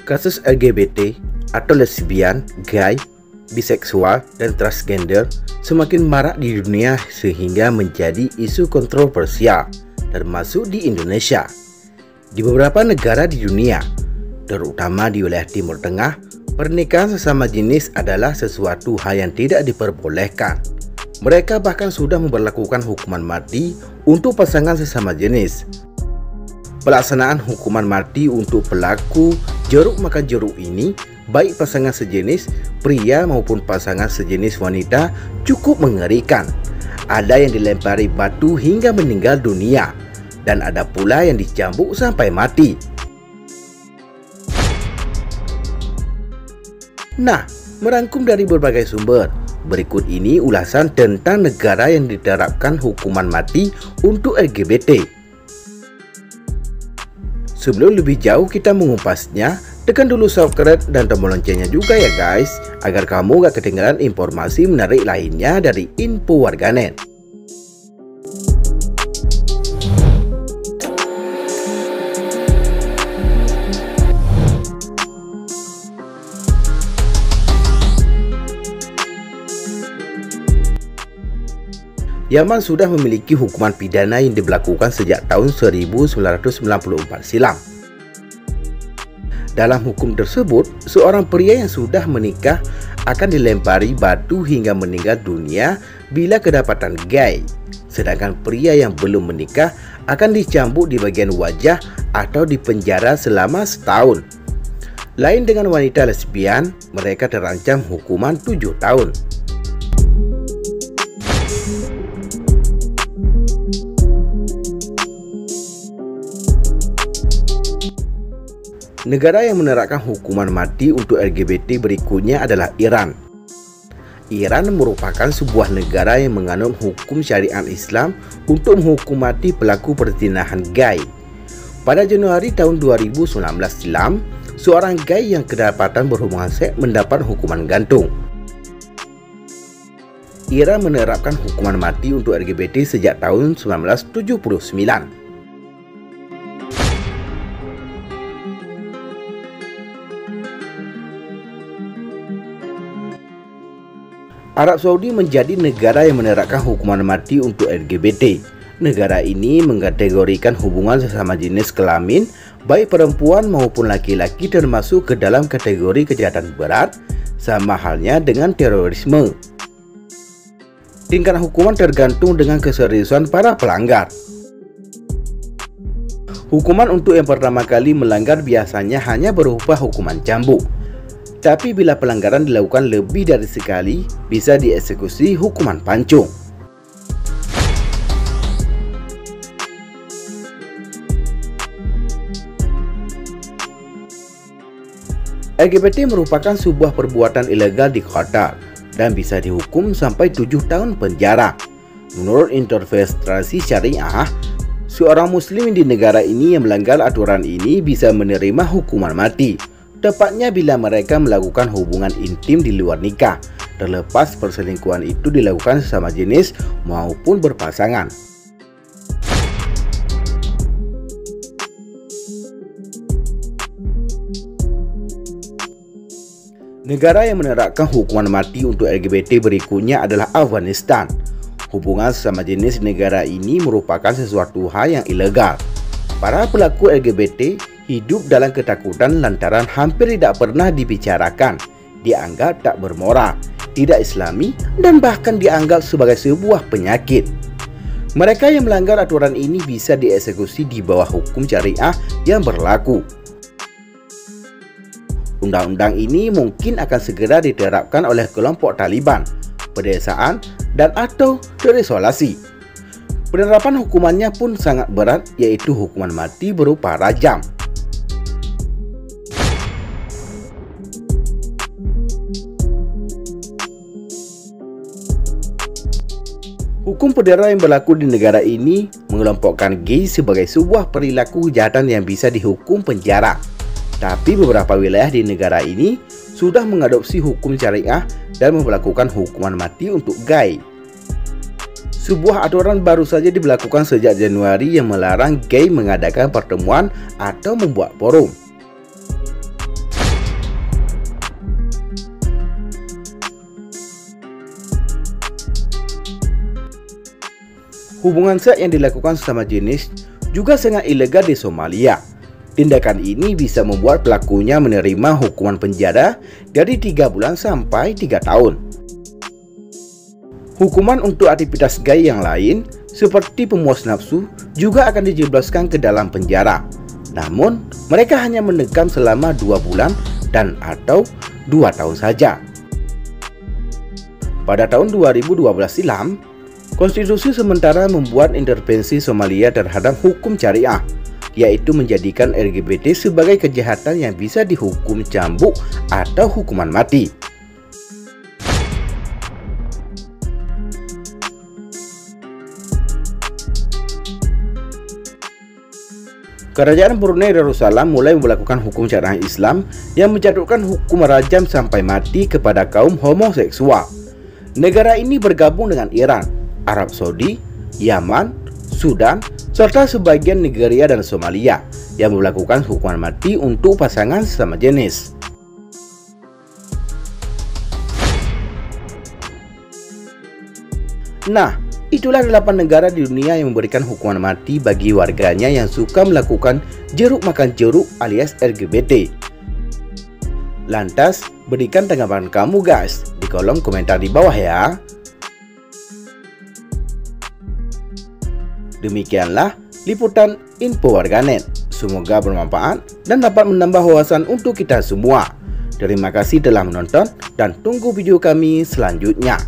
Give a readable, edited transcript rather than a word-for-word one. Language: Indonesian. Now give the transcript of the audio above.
Kasus LGBT atau lesbian, gay, biseksual, dan transgender semakin marak di dunia sehingga menjadi isu kontroversial, termasuk di Indonesia. Di beberapa negara di dunia, terutama di wilayah Timur Tengah, pernikahan sesama jenis adalah sesuatu hal yang tidak diperbolehkan. Mereka bahkan sudah memberlakukan hukuman mati untuk pasangan sesama jenis. Pelaksanaan hukuman mati untuk pelaku jeruk makan jeruk ini, baik pasangan sejenis pria maupun pasangan sejenis wanita, cukup mengerikan. Ada yang dilempari batu hingga meninggal dunia, dan ada pula yang dicambuk sampai mati. Nah, merangkum dari berbagai sumber, berikut ini ulasan tentang negara yang diterapkan hukuman mati untuk LGBT. Sebelum lebih jauh kita mengumpasnya, tekan dulu subscribe dan tombol loncengnya juga ya guys, agar kamu gak ketinggalan informasi menarik lainnya dari Info Warganet. Yaman sudah memiliki hukuman pidana yang diberlakukan sejak tahun 1994 silam. Dalam hukum tersebut, seorang pria yang sudah menikah akan dilempari batu hingga meninggal dunia bila kedapatan gay. Sedangkan pria yang belum menikah akan dicambuk di bagian wajah atau dipenjara selama setahun. Lain dengan wanita lesbian, mereka terancam hukuman 7 tahun. Negara yang menerapkan hukuman mati untuk LGBT berikutnya adalah Iran. Iran merupakan sebuah negara yang menganut hukum syariat Islam untuk menghukum mati pelaku perzinahan gay. Pada Januari tahun 2019 silam, seorang gay yang kedapatan berhubungan seks mendapat hukuman gantung. Iran menerapkan hukuman mati untuk LGBT sejak tahun 1979. Arab Saudi menjadi negara yang menerapkan hukuman mati untuk LGBT. Negara ini mengkategorikan hubungan sesama jenis kelamin, baik perempuan maupun laki-laki, termasuk ke dalam kategori kejahatan berat, sama halnya dengan terorisme. Tingkat hukuman tergantung dengan keseriusan para pelanggar. Hukuman untuk yang pertama kali melanggar biasanya hanya berupa hukuman cambuk. Tapi bila pelanggaran dilakukan lebih dari sekali, bisa dieksekusi hukuman pancung. LGBT merupakan sebuah perbuatan ilegal di Qatar dan bisa dihukum sampai 7 tahun penjara. Menurut interpretasi syariah, seorang muslim di negara ini yang melanggar aturan ini bisa menerima hukuman mati. Tepatnya bila mereka melakukan hubungan intim di luar nikah, terlepas perselingkuhan itu dilakukan sesama jenis maupun berpasangan. Negara yang menerapkan hukuman mati untuk LGBT berikutnya adalah Afghanistan. Hubungan sesama jenis di negara ini merupakan sesuatu hal yang ilegal. Para pelaku LGBT hidup dalam ketakutan lantaran hampir tidak pernah dibicarakan, dianggap tak bermoral, tidak islami, dan bahkan dianggap sebagai sebuah penyakit. Mereka yang melanggar aturan ini bisa dieksekusi di bawah hukum syariah yang berlaku. Undang-undang ini mungkin akan segera diterapkan oleh kelompok Taliban, pedesaan, dan atau terisolasi. Penerapan hukumannya pun sangat berat, yaitu hukuman mati berupa rajam. Hukum federal yang berlaku di negara ini mengelompokkan gay sebagai sebuah perilaku kejahatan yang bisa dihukum penjara. Tapi beberapa wilayah di negara ini sudah mengadopsi hukum syariah dan memperlakukan hukuman mati untuk gay. Sebuah aturan baru saja diberlakukan sejak Januari yang melarang gay mengadakan pertemuan atau membuat forum. Hubungan seks yang dilakukan sesama jenis juga sangat ilegal di Somalia. Tindakan ini bisa membuat pelakunya menerima hukuman penjara dari 3 bulan sampai 3 tahun. Hukuman untuk aktivitas gay yang lain seperti pemuas nafsu juga akan dijebloskan ke dalam penjara. Namun, mereka hanya mendekam selama 2 bulan dan atau 2 tahun saja. Pada tahun 2012 silam, konstitusi sementara membuat intervensi Somalia terhadap hukum syariah, yaitu menjadikan LGBT sebagai kejahatan yang bisa dihukum cambuk atau hukuman mati. Kerajaan Brunei Darussalam mulai melakukan hukum syariah Islam yang menjatuhkan hukum rajam sampai mati kepada kaum homoseksual. Negara ini bergabung dengan Iran, Arab Saudi, Yaman, Sudan, serta sebagian Nigeria dan Somalia yang melakukan hukuman mati untuk pasangan sesama jenis. Nah, itulah 8 negara di dunia yang memberikan hukuman mati bagi warganya yang suka melakukan jeruk makan jeruk alias LGBT. Lantas, berikan tanggapan kamu guys di kolom komentar di bawah ya. Demikianlah liputan info warganet. Semoga bermanfaat dan dapat menambah wawasan untuk kita semua. Terima kasih telah menonton dan tunggu video kami selanjutnya.